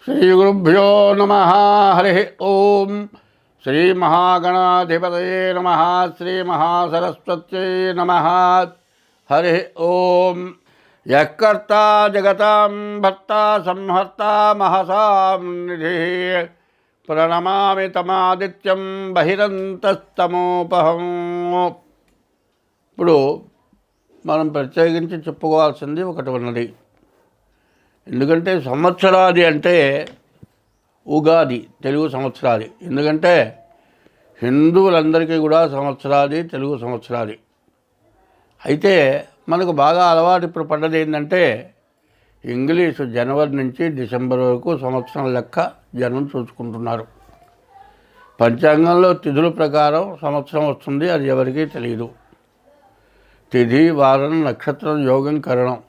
శ్రీగురుభ్యో నమ. హరి ఓం. శ్రీమహాగణాధిపతయే నమ. శ్రీమహాసరస్వత్యై నమ. హరి ఓం. యఃకర్త జగతాం భర్త సంహర్త మహసాం నిధి ప్రణమామి తమాదిత్యం బహిరంతస్తమోపహం. ఇప్పుడు మనం ప్రత్యేకించి చెప్పుకోవాల్సింది ఒకటి ఉన్నది. ఎందుకంటే సంవత్సరాది అంటే ఉగాది తెలుగు సంవత్సరాది. ఎందుకంటే హిందువులందరికీ కూడా సంవత్సరాది తెలుగు సంవత్సరాది. అయితే మనకు బాగా అలవాటు ఇప్పుడు పడ్డది ఏంటంటే ఇంగ్లీషు జనవరి నుంచి డిసెంబర్ వరకు సంవత్సరం లెక్క జనం చూసుకుంటున్నారు. పంచాంగంలో తిథుల ప్రకారం సంవత్సరం వస్తుంది, అది ఎవరికీ తెలియదు. తిథి, వారం, నక్షత్రం, యోగం, కరణం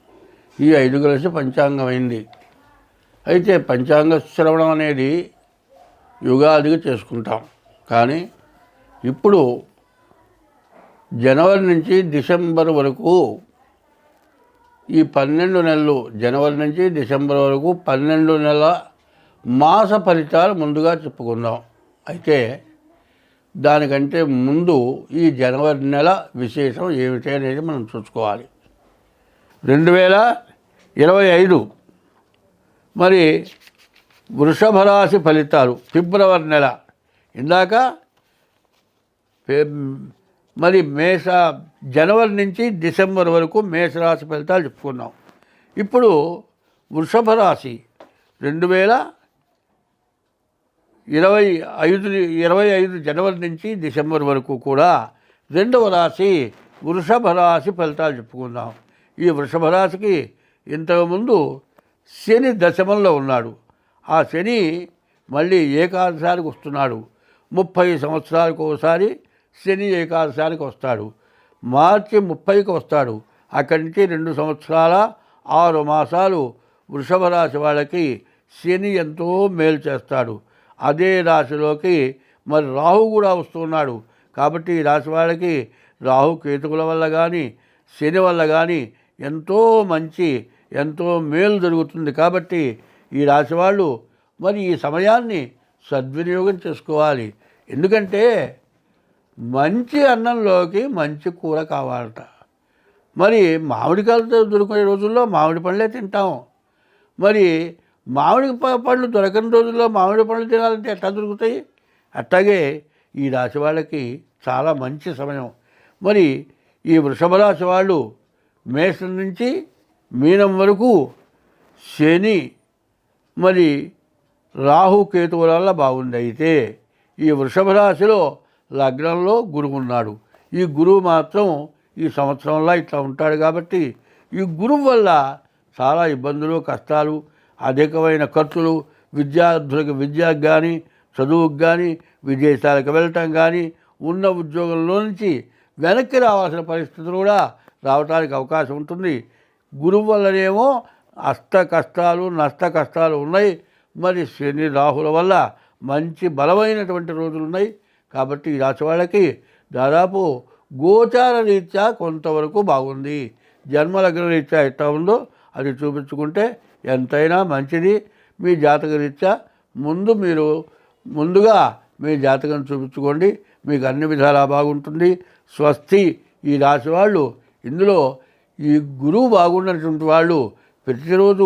ఈ 5 కలిసి పంచాంగం అయింది. అయితే పంచాంగ శ్రవణం అనేది యుగాదిగా చేసుకుంటాం. కానీ ఇప్పుడు జనవరి నుంచి డిసెంబర్ వరకు ఈ 12 నెలలు, జనవరి నుంచి డిసెంబర్ వరకు 12 నెలల మాస ఫలితాలు ముందుగా చెప్పుకుందాం. అయితే దానికంటే ముందు ఈ జనవరి నెల విశేషం ఏమిటి అనేది మనం చూసుకోవాలి. 2025 మరి వృషభ రాశి ఫలితాలు ఫిబ్రవరి నెల. ఇందాక మరి జనవరి నుంచి డిసెంబర్ వరకు మేషరాశి ఫలితాలు చెప్పుకున్నాం. ఇప్పుడు వృషభ రాశి 2025 జనవరి నుంచి డిసెంబర్ వరకు కూడా 2వ రాశి వృషభ రాశి ఫలితాలు చెప్పుకుందాం. ఈ వృషభ రాశికి ఇంతకుముందు శని దశమంలో ఉన్నాడు. ఆ శని మళ్ళీ ఏకాదశానికి వస్తున్నాడు. 30 సంవత్సరాలకు ఒకసారి శని ఏకాదశానికి వస్తాడు. మార్చి 30కి వస్తాడు. అక్కడి నుంచి 2 సంవత్సరాల 6 మాసాలు వృషభ రాశి వాళ్ళకి శని ఎంతో మేలు చేస్తాడు. అదే రాశిలోకి మరి రాహు కూడా వస్తున్నాడు. కాబట్టి ఈ రాశి వాళ్ళకి రాహు కేతుకుల వల్ల కానీ శని వల్ల కానీ ఎంతో మేలు జరుగుతుంది. కాబట్టి ఈ రాశి వాళ్ళు మరి ఈ సమయాన్ని సద్వినియోగం చేసుకోవాలి. ఎందుకంటే మంచి అన్నంలోకి మంచి కూర కావాలట. మరి మామిడికాయలతో దొరికే రోజుల్లో మామిడి పండ్లే తింటాం. మరి మామిడి పండ్లు దొరకని రోజుల్లో మామిడి పండ్లు తినాలంటే ఎట్లా దొరుకుతాయి? అట్లాగే ఈ రాశి వాళ్ళకి చాలా మంచి సమయం. మరి ఈ వృషభ రాశి వాళ్ళు మేషం నుంచి మీనం వరకు శని మరి రాహు కేతువుల వల్ల బాగుంది. అయితే ఈ వృషభ రాశిలో లగ్నంలో గురువు ఉన్నాడు. ఈ గురువు మాత్రం ఈ సంవత్సరంలో ఇట్లా ఉంటాడు. కాబట్టి ఈ గురువు వల్ల చాలా ఇబ్బందులు, కష్టాలు, అధికమైన ఖర్చులు, విద్యార్థులకు విద్యకు కానీ చదువుకు కానీ విదేశాలకు వెళ్ళటం కానీ ఉన్న ఉద్యోగంలో నుంచి వెనక్కి రావాల్సిన పరిస్థితులు కూడా రావడానికి అవకాశం ఉంటుంది. గురువు వల్లనేమో అష్ట కష్టాలు, నష్ట కష్టాలు ఉన్నాయి. మరి శని రాహుల వల్ల మంచి బలమైనటువంటి రోజులు ఉన్నాయి. కాబట్టి ఈ రాశి వాళ్ళకి దాదాపు గోచార రీత్యా కొంతవరకు బాగుంది. జన్మలగ్న రీత్యా ఎట్లా ఉందో అది చూపించుకుంటే ఎంతైనా మంచిది. మీ జాతక రీత్యా ముందుగా మీ జాతకం చూపించుకోండి, మీకు అన్ని విధాలా బాగుంటుంది. స్వస్తి. ఈ రాశి వాళ్ళు ఇందులో ఈ గురువు బాగున్నటువంటి వాళ్ళు ప్రతిరోజు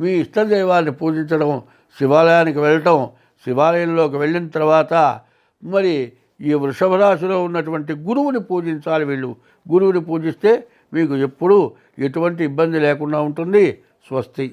మీ ఇష్టదైవాన్ని పూజించడం, శివాలయానికి వెళ్ళటం, శివాలయంలోకి వెళ్ళిన తర్వాత మరి ఈ వృషభ రాశిలో ఉన్నటువంటి గురువుని పూజించాలి. వీళ్ళు గురువుని పూజిస్తే మీకు ఎప్పుడూ ఎటువంటి ఇబ్బంది లేకుండా ఉంటుంది. స్వస్తి.